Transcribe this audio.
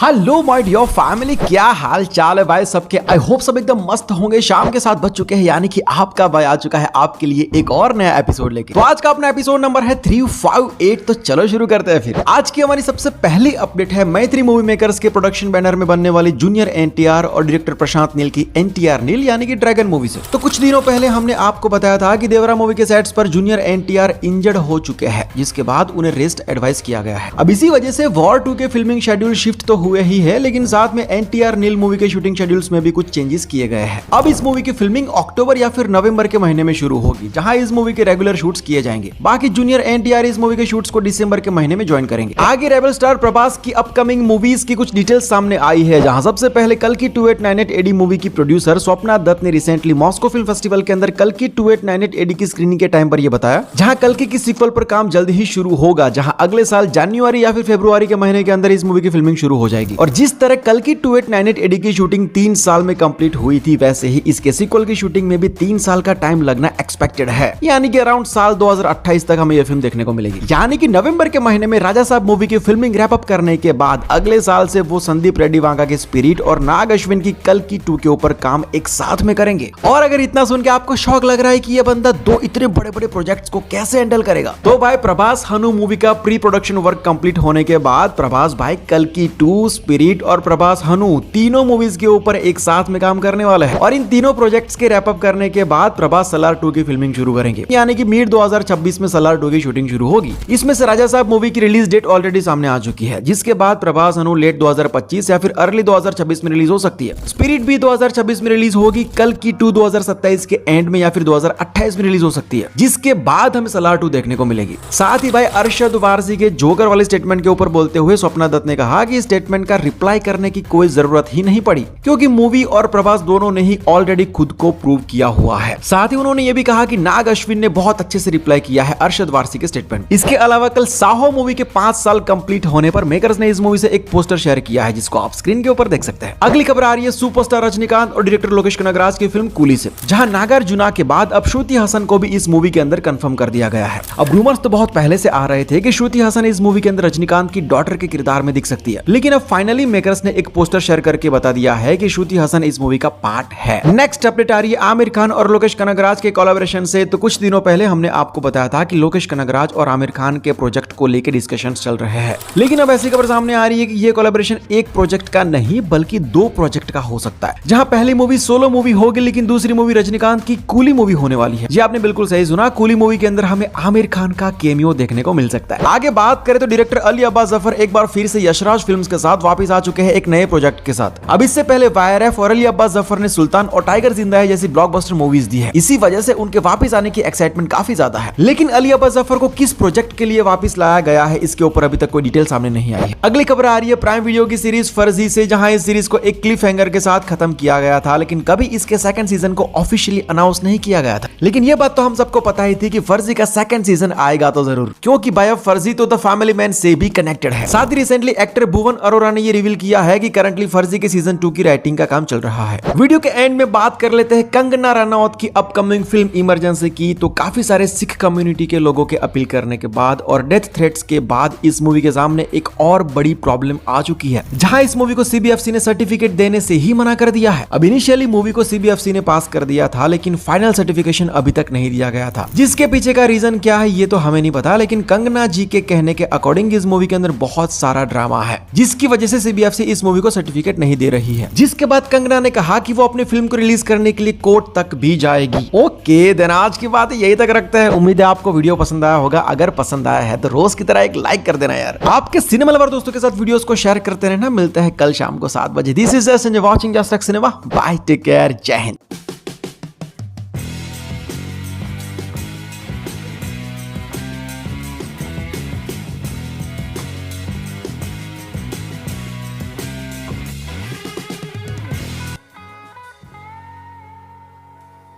Hello my dear family, क्या हाल चाल है भाई सबके। आई होप सब एकदम मस्त होंगे। शाम के 7 बज चुके हैं, यानी कि आपका भाई आ चुका है आपके लिए एक और नया एपिसोड लेके। तो आज का अपना एपिसोड नंबर है 358। तो चलो शुरू करते हैं फिर। आज की हमारी सबसे पहली अपडेट है मैत्री मूवी मेकर्स के प्रोडक्शन बैनर में बनने वाली जूनियर एनटीआर और डायरेक्टर प्रशांत नील की एनटीआर नील यानी कि ड्रैगन मूवी से। तो कुछ दिनों पहले हमने आपको बताया था कि देवरा मूवी के सेट्स पर जूनियर एनटीआर इंजर्ड हो चुके हैं, जिसके बाद उन्हें रेस्ट एडवाइस किया गया है। अब इसी वजह से वॉर 2 के फिल्मिंग शेड्यूल शिफ्ट तो हुए ही है, लेकिन साथ में एनटीआर नील मूवी के शूटिंग शेड्यूल्स में भी कुछ चेंजेस किए गए हैं। अब इस मूवी की फिल्मिंग अक्टूबर या फिर नवंबर के महीने में शुरू होगी, जहां इस मूवी के रेगुलर शूट्स किए जाएंगे। बाकी जूनियर एनटीआर इस मूवी के शूट्स को दिसंबर के महीने में ज्वाइन करेंगे। आगे रेबल स्टार प्रभास की अपकमिंग मूवीज की कुछ डिटेल्स सामने आई है, जहां सबसे पहले कल्कि 2898 एडी मूवी की प्रोड्यूसर स्वप्ना दत्त ने रिसेंटली मॉस्को फिल्म फेस्टिवल के अंदर कल्कि 2898 एडी की स्क्रीनिंग के टाइम पर यह बताया, जहां कल्कि की सीक्वल पर काम जल्द ही शुरू होगा, जहां अगले साल जनवरी या फिर फरवरी के महीने के अंदर इस मूवी की फिल्मिंग शुरू हो जाएगी। और जिस तरह कल्कि 2898 एडी की शूटिंग 3 साल में कंप्लीट हुई थी, वैसे ही इसके सीक्वल की शूटिंग में भी 3 साल का टाइम लगना एक्सपेक्टेड है, यानी कि अराउंड साल 2028 तक हमें यह फिल्म देखने को मिलेगी। यानी कि नवंबर के महीने में राजा साहब मूवी की फिल्मिंग रैप अप करने के बाद अगले साल से वो संदीप रेड्डी वांगा के स्पिरिट और नाग अश्विन की कल्कि 2 के ऊपर काम एक साथ में करेंगे। और अगर इतना सुन के आपको शौक लग रहा है कि ये बंदा 2 इतने बड़े बड़े प्रोजेक्ट्स को कैसे हैंडल करेगा, तो भाई प्रभास हनु मूवी का प्री प्रोडक्शन वर्क कंप्लीट होने के बाद प्रभास भाई कल्कि 2, स्पिरिट और प्रभास हनु तीनों मूवीज के ऊपर एक साथ में काम करने वाला है। और इन तीनों प्रोजेक्ट्स के रैप अप करने के बाद प्रभास सलार 2 की फिल्मिंग शुरू करेंगे, यानी कि मिड 2026 में सलार 2 की शूटिंग शुरू होगी। इसमें से राजा साहब मूवी की रिलीज डेट ऑलरेडी सामने आ चुकी है, जिसके बाद प्रभास हनु लेट 2025 या फिर अर्ली 2026 में रिलीज हो सकती है। स्पिरिट भी 2026 में रिलीज होगी, कल्कि 2 2027 के एंड में या फिर 2028 में रिलीज हो सकती है, जिसके बाद हमें सलार 2 देखने को मिलेगी। साथ ही भाई अरशद वारसी के जोकर वाले स्टेटमेंट के ऊपर बोलते हुए स्वप्ना दत्त ने कहा कि इस स्टेटमेंट का रिप्लाई करने की कोई जरूरत ही नहीं पड़ी, क्योंकि मूवी और प्रभास दोनों ने ही ऑलरेडी खुद को प्रूव किया हुआ है। साथ ही उन्होंने ये भी कहा कि नाग अश्विन ने बहुत अच्छे से रिप्लाई किया है अरशद वारसी के स्टेटमेंट। इसके अलावा कल साहो मूवी के 5 साल कंप्लीट होने पर मेकर्स ने इस मूवी से एक पोस्टर शेयर किया है, जिसको आप स्क्रीन के ऊपर देख सकते हैं। अगली खबर आ रही है सुपरस्टार रजनीकांत और डायरेक्टर लोकेश कनगराज की फिल्म कूली से, जहां नागार्जुना के बाद अब श्रुति हसन को भी इस मूवी के अंदर कंफर्म कर दिया गया है। अब रूमर्स तो बहुत पहले से आ रहे थे कि श्रुति हसन इस मूवी के अंदर रजनीकांत की डॉटर के किरदार में दिख सकती है, लेकिन अब फाइनली मेकर्स ने एक पोस्टर शेयर करके बता दिया है कि श्रुति हसन इस मूवी का पार्ट है। नेक्स्ट अपडेट आ रही है आमिर खान और लोकेश कनगराज के कोलैबोरेशन से। तो कुछ दिनों पहले हमने आपको बताया था कि लोकेश कनगराज और आमिर खान के प्रोजेक्ट को लेकर डिस्कशंस चल रहे हैं, लेकिन अब ऐसी खबर सामने आ रही है कि ये कोलैबोरेशन एक प्रोजेक्ट का नहीं बल्कि 2 प्रोजेक्ट का हो सकता है, जहां पहली मूवी सोलो मूवी होगी, लेकिन दूसरी मूवी रजनीकांत की कूली मूवी होने वाली है। जी आपने बिल्कुल सही सुना, कूली मूवी के अंदर हमें आमिर खान का कैमियो देखने को मिल सकता है। आगे बात करें तो डायरेक्टर अली अब्बास जफर एक बार फिर से यशराज फिल्म्स के साथ वापस आ चुके हैं एक नए प्रोजेक्ट के साथ। अब इससे पहले वायरएफ और अली अब्बास जफर ने सुल्तान और टाइगर जिंदा है जैसी ब्लॉकबस्टर मूवीज दी है, इसी वजह से उनके वापस आने की एक्साइटमेंट काफी ज्यादा है। लेकिन अली अब्बास जफर को किस प्रोजेक्ट के लिए वापस लाया गया है, इसके ऊपर अभी तक कोई डिटेल सामने नहीं आई है। अगली खबर आ रही है प्राइम वीडियो की सीरीज फर्जी से, जहां इस सीरीज को एक क्लिफ हैंगर के साथ खत्म किया गया था, लेकिन कभी इसके सेकंड सीजन को ऑफिशियली अनाउंस नहीं किया गया था। लेकिन यह बात तो हम सबको पता ही थी कि फर्जी का सेकंड सीजन आएगा तो जरूर, क्योंकि भाई फर्जी तो द फैमिली मैन से भी कनेक्टेड है। साथ ही रिसेंटली एक्टर भुवन अरोरा ने यह रिवील किया है कि करंटली फर्जी के सीजन 2 की राइटिंग का काम चल रहा है। वीडियो के एंड में बात कर लेते हैं कंगना रनौत की अपकमिंग फिल्म इमरजेंसी की। तो काफी सारे सिख कम्युनिटी के लोगों के अपील करने के बाद और डेथ थ्रेट्स के बाद इस मूवी के सामने एक और बड़ी प्रॉब्लम आ चुकी है, जहां इस मूवी को सीबीएफसी ने सर्टिफिकेट देने से ही मना कर दिया है। अब इनिशियली मूवी को सीबीएफसी ने पास कर दिया था, लेकिन फाइनल सर्टिफिकेशन अभी तक नहीं दिया गया था। जिसके पीछे का रीजन क्या है ये तो हमें नहीं पता, लेकिन कंगना जी के कहने के अकॉर्डिंग इस मूवी के अंदर बहुत सारा ड्रामा है, जिसकी वजह से सीबीएफसी इस मूवी को सर्टिफिकेट नहीं दे रही है। जिसके बाद कंगना ने कहा कि वो अपनी फिल्म को रिलीज करने के लिए कोर्ट तक भी जाएगी। ओके देन आज की बात यही तक रखते हैं। उम्मीद है आपको वीडियो पसंद आया होगा। अगर पसंद आया है तो रोज की तरह एक लाइक कर देना यार। आपके सिनेमा लवर दोस्तों के साथ वीडियोस को शेयर करते रहना। मिलते हैं कल शाम को 7 बजे। This is Sanjay watching just like cinema. Bye, take care, Jai Hind.